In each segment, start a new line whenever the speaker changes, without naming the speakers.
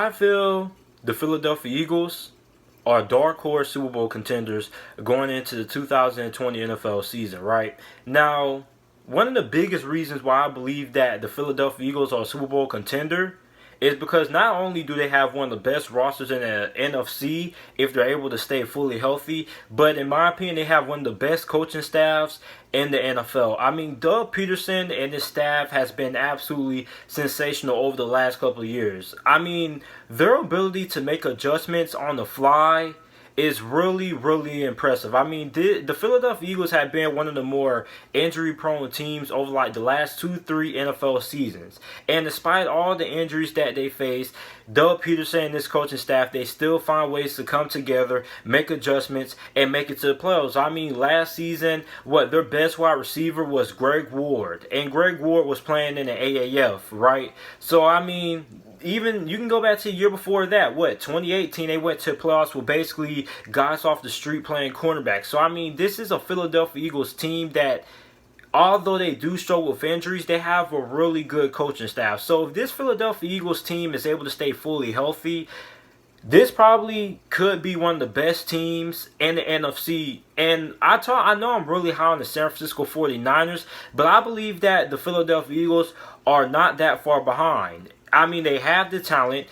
I feel the Philadelphia Eagles are dark horse Super Bowl contenders going into the 2020 NFL season, right? Now, one of the biggest reasons why I believe that the Philadelphia Eagles are a Super Bowl contender is because not only do they have one of the best rosters in the NFC if they're able to stay fully healthy, but in my opinion, they have one of the best coaching staffs in the NFL. I mean, Doug Peterson and his staff has been absolutely sensational over the last couple of years. I mean, their ability to make adjustments on the fly is really, really impressive. I mean, the Philadelphia Eagles have been one of the more injury-prone teams over like the last 2-3 NFL seasons. And despite all the injuries that they face, Doug Peterson and his coaching staff, they still find ways to come together, make adjustments, and make it to the playoffs. I mean, last season, their best wide receiver was Greg Ward. And Greg Ward was playing in the AAF, right? So, I mean, even you can go back to the year before that. 2018, they went to playoffs with basically guys off the street playing cornerback. So, I mean, this is a Philadelphia Eagles team that, although they do struggle with injuries, they have a really good coaching staff. So, if this Philadelphia Eagles team is able to stay fully healthy, this probably could be one of the best teams in the NFC. And I know I'm really high on the San Francisco 49ers, but I believe that the Philadelphia Eagles are not that far behind. I mean, they have the talent.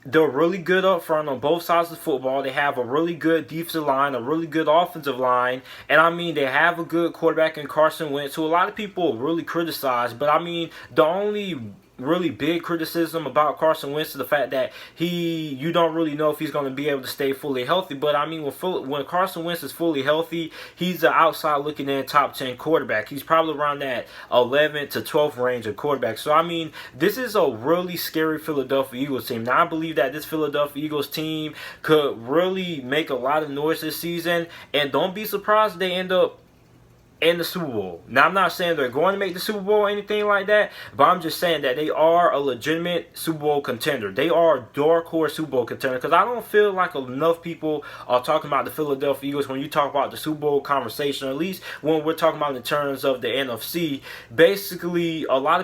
They're really good up front on both sides of football. They have a really good defensive line, a really good offensive line. And, I mean, they have a good quarterback in Carson Wentz, who a lot of people really criticize. But, I mean, the only really big criticism about Carson Wentz is the fact that you don't really know if he's going to be able to stay fully healthy. But I mean, when Carson Wentz is fully healthy, he's an outside looking in top 10 quarterback. He's probably around that 11 to 12 range of quarterback. So I mean, this is a really scary Philadelphia Eagles team. Now I believe that this Philadelphia Eagles team could really make a lot of noise this season, and don't be surprised if they end up in the Super Bowl. Now, I'm not saying they're going to make the Super Bowl or anything like that, but I'm just saying that they are a legitimate Super Bowl contender. They are a dark horse Super Bowl contender, because I don't feel like enough people are talking about the Philadelphia Eagles when you talk about the Super Bowl conversation, at least when we're talking about in terms of the NFC. Basically, all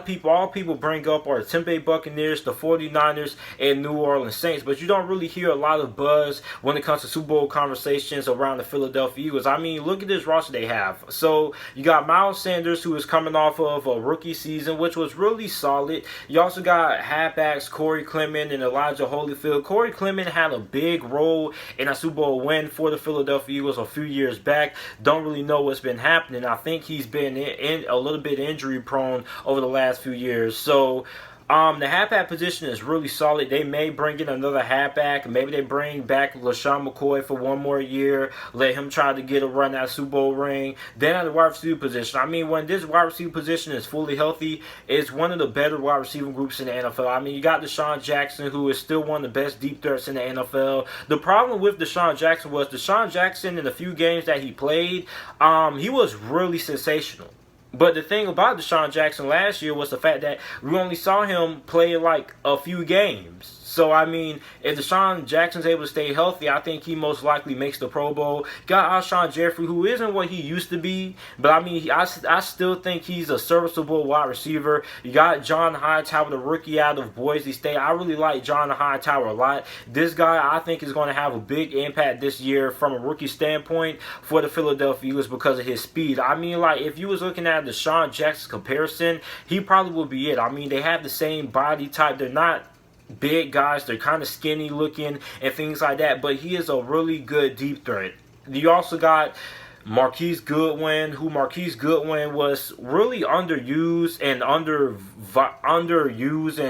people bring up are the Tampa Bay Buccaneers, the 49ers, and New Orleans Saints, but you don't really hear a lot of buzz when it comes to Super Bowl conversations around the Philadelphia Eagles. I mean, look at this roster they have. So, you got Miles Sanders, who is coming off of a rookie season, which was really solid. You also got halfbacks Corey Clement and Elijah Holyfield. Corey Clement had a big role in a Super Bowl win for the Philadelphia Eagles a few years back. Don't really know what's been happening. I think he's been a little bit injury prone over the last few years. So, the halfback position is really solid. They may bring in another halfback. Maybe they bring back LaShawn McCoy for one more year. Let him try to get a run at Super Bowl ring. Then at the wide receiver position, I mean, when this wide receiver position is fully healthy, it's one of the better wide receiver groups in the NFL. I mean, you got Deshaun Jackson, who is still one of the best deep threats in the NFL. The problem with Deshaun Jackson was Deshaun Jackson, in the few games that he played, he was really sensational. But the thing about Deshaun Jackson last year was the fact that we only saw him play like a few games. So, I mean, if Deshaun Jackson's able to stay healthy, I think he most likely makes the Pro Bowl. Got Alshon Jeffrey, who isn't what he used to be, but I mean, I still think he's a serviceable wide receiver. You got John Hightower, the rookie out of Boise State. I really like John Hightower a lot. This guy, I think, is going to have a big impact this year from a rookie standpoint for the Philadelphia Eagles because of his speed. I mean, like, if you was looking at the Deshaun Jackson comparison, he probably would be it. I mean, they have the same body type. They're not big guys, they're kind of skinny looking and things like that, but he is a really good deep threat. You also got Marquise Goodwin, was really underused and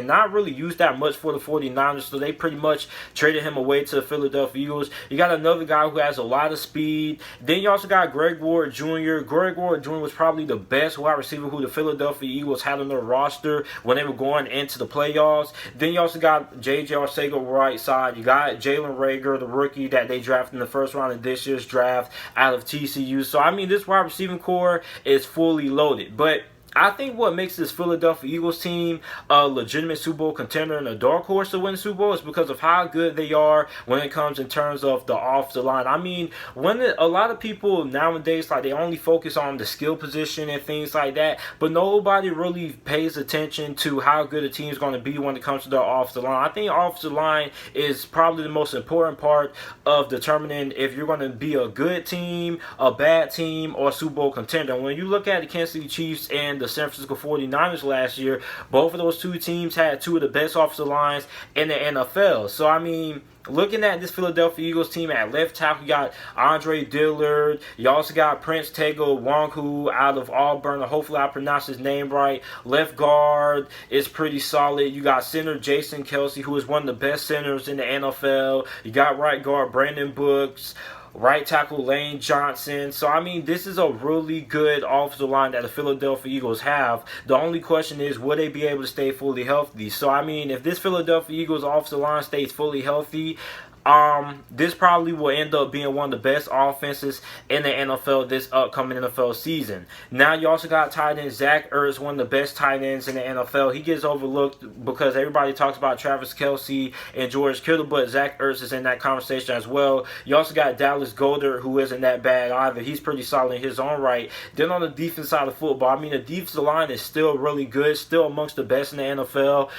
not really used that much for the 49ers, so they pretty much traded him away to the Philadelphia Eagles. You got another guy who has a lot of speed. Then you also got Greg Ward Jr. Greg Ward Jr. was probably the best wide receiver who the Philadelphia Eagles had on their roster when they were going into the playoffs. Then you also got J.J. Arcega right side. You got Jalen Reagor, the rookie that they drafted in the first round of this year's draft out of TCU. So, I mean, this wide receiving core is fully loaded. But I think what makes this Philadelphia Eagles team a legitimate Super Bowl contender and a dark horse to win the Super Bowl is because of how good they are when it comes in terms of the offensive line. I mean, a lot of people nowadays, like, they only focus on the skill position and things like that, but nobody really pays attention to how good a team is going to be when it comes to their offensive line. I think offensive line is probably the most important part of determining if you're going to be a good team, a bad team, or a Super Bowl contender. When you look at the Kansas City Chiefs and the San Francisco 49ers last year, both of those two teams had two of the best offensive lines in the NFL. So, I mean, looking at this Philadelphia Eagles team at left tackle, you got Andre Dillard. You also got Prince Tega Wanku out of Auburn. Hopefully I pronounced his name right. Left guard is pretty solid. You got center Jason Kelsey, who is one of the best centers in the NFL. You got right guard Brandon Brooks. Right tackle Lane Johnson. So, I mean, this is a really good offensive line that the Philadelphia Eagles have. The only question is, will they be able to stay fully healthy? So, I mean, if this Philadelphia Eagles offensive line stays fully healthy, this probably will end up being one of the best offenses in the NFL this upcoming NFL season. Now, you also got tight end Zach Ertz, one of the best tight ends in the NFL. He gets overlooked because everybody talks about Travis Kelce and George Kittle, but Zach Ertz is in that conversation as well. You also got Dallas Goedert, who isn't that bad either. He's pretty solid in his own right. Then on the defense side of football, I mean, the defensive line is still really good, still amongst the best in the NFL.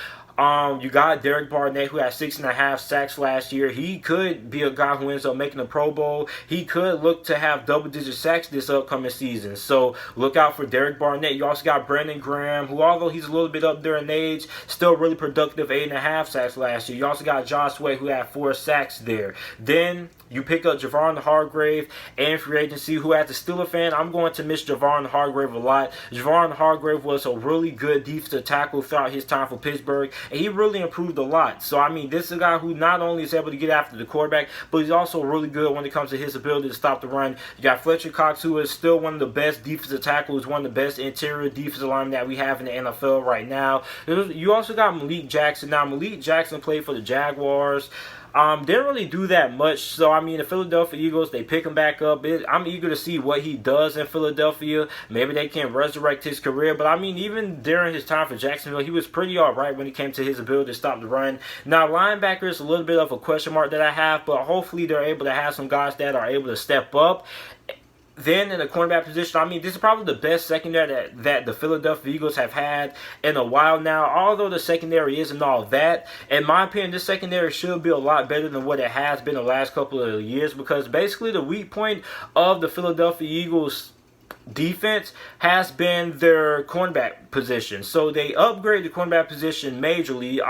You got Derek Barnett, who had 6.5 sacks last year. He could be a guy who ends up making the Pro Bowl. He could look to have double-digit sacks this upcoming season. So look out for Derek Barnett. You also got Brandon Graham, who, although he's a little bit up there in age, still really productive, 8.5 sacks last year. You also got Josh Sweat, who had 4 sacks there. Then you pick up Javon Hargrave and free agency, who, as a Steelers fan, I'm going to miss Javon Hargrave a lot. Javon Hargrave was a really good defensive tackle throughout his time for Pittsburgh, and he really improved a lot. So, I mean, this is a guy who not only is able to get after the quarterback, but he's also really good when it comes to his ability to stop the run. You got Fletcher Cox, who is still one of the best defensive tackles, one of the best interior defensive linemen that we have in the NFL right now. You also got Malik Jackson. Now, Malik Jackson played for the Jaguars. Didn't really do that much. So, I mean, the Philadelphia Eagles, they pick him back up. I'm eager to see what he does in Philadelphia. Maybe they can resurrect his career. But, I mean, even during his time for Jacksonville, he was pretty all right when it came to his ability to stop the run. Now, linebackers, a little bit of a question mark that I have. But hopefully they're able to have some guys that are able to step up. Then in the cornerback position, I mean, this is probably the best secondary that the Philadelphia Eagles have had in a while now. Although the secondary isn't all that, in my opinion, this secondary should be a lot better than what it has been the last couple of years, because basically the weak point of the Philadelphia Eagles defense has been their cornerback position. So they upgrade the cornerback position majorly.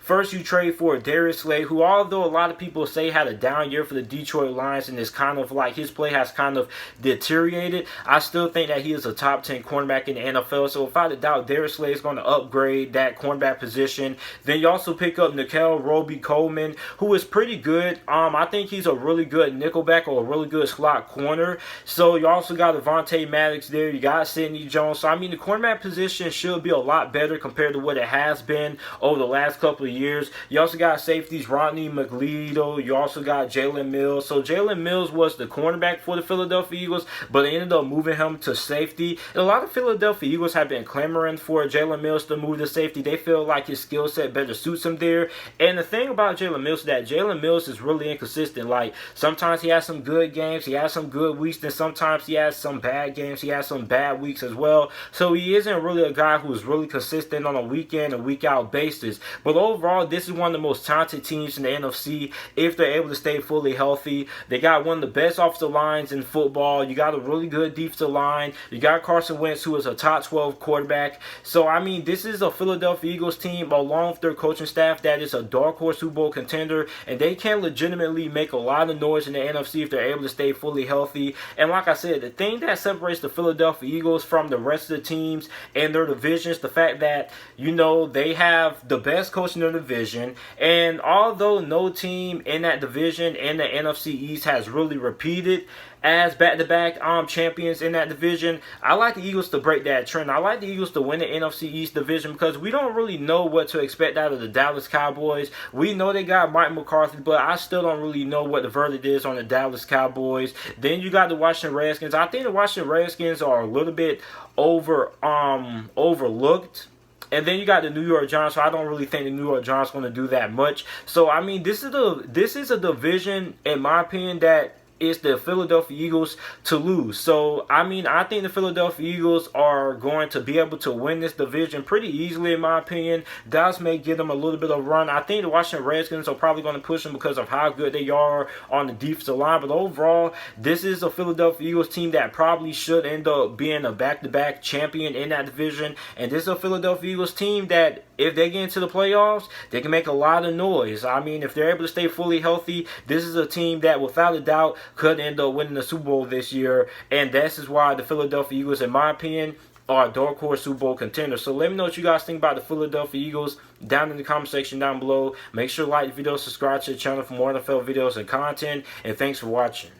First you trade for Darius Slay, who, although a lot of people say had a down year for the Detroit Lions and is kind of like his play has kind of deteriorated, I still think that he is a top 10 cornerback in the NFL. So without a doubt, Darius Slay is going to upgrade that cornerback position. Then you also pick up Nickel Roby-Coleman, who is pretty good. I think he's a really good nickelback or a really good slot corner. So you also got Avonte Maddox there. You got Sidney Jones. So, I mean, the cornerback position should be a lot better compared to what it has been over the last couple of years. You also got safeties Rodney McLeod. You also got Jalen Mills. So Jalen Mills was the cornerback for the Philadelphia Eagles, but they ended up moving him to safety. And a lot of Philadelphia Eagles have been clamoring for Jalen Mills to move to safety. They feel like his skill set better suits him there. And the thing about Jalen Mills is that Jalen Mills is really inconsistent. Like, sometimes he has some good games, he has some good weeks, and sometimes he has some bad games, he has some bad weeks as well. So he isn't really a guy who is really consistent on a week in and week out basis. But overall, this is one of the most talented teams in the NFC if they're able to stay fully healthy. They got one of the best offensive lines in football. You got a really good defensive line. You got Carson Wentz, who is a top 12 quarterback. So, I mean, this is a Philadelphia Eagles team along with their coaching staff that is a dark horse Super Bowl contender, and they can legitimately make a lot of noise in the NFC if they're able to stay fully healthy. And like I said, the thing that separates the Philadelphia Eagles from the rest of the teams and their divisions, the fact that, you know, they have the best coach in their division, and although no team in that division in the NFC East has really repeated as back-to-back champions in that division, I like the Eagles to break that trend. I like the Eagles to win the NFC East division because we don't really know what to expect out of the Dallas Cowboys. We know they got Mike McCarthy, but I still don't really know what the verdict is on the Dallas Cowboys. Then you got the Washington Redskins. I think the Washington Washington Redskins are a little bit overlooked. And then you got the New York Giants, so I don't really think the New York Giants are going to do that much. So I mean, this is a division, in my opinion, that is the Philadelphia Eagles to lose. So I mean, I think the Philadelphia Eagles are going to be able to win this division pretty easily, in my opinion. Dallas may give them a little bit of a run. I think the Washington Redskins are probably going to push them because of how good they are on the defensive line. But overall, this is a Philadelphia Eagles team that probably should end up being a back-to-back champion in that division. And this is a Philadelphia Eagles team that, if they get into the playoffs, they can make a lot of noise. I mean, if they're able to stay fully healthy, this is a team that, without a doubt, could end up winning the Super Bowl this year. And this is why the Philadelphia Eagles, in my opinion, are a dark horse Super Bowl contender. So let me know what you guys think about the Philadelphia Eagles down in the comment section down below. Make sure to like the video, subscribe to the channel for more NFL videos and content. And thanks for watching.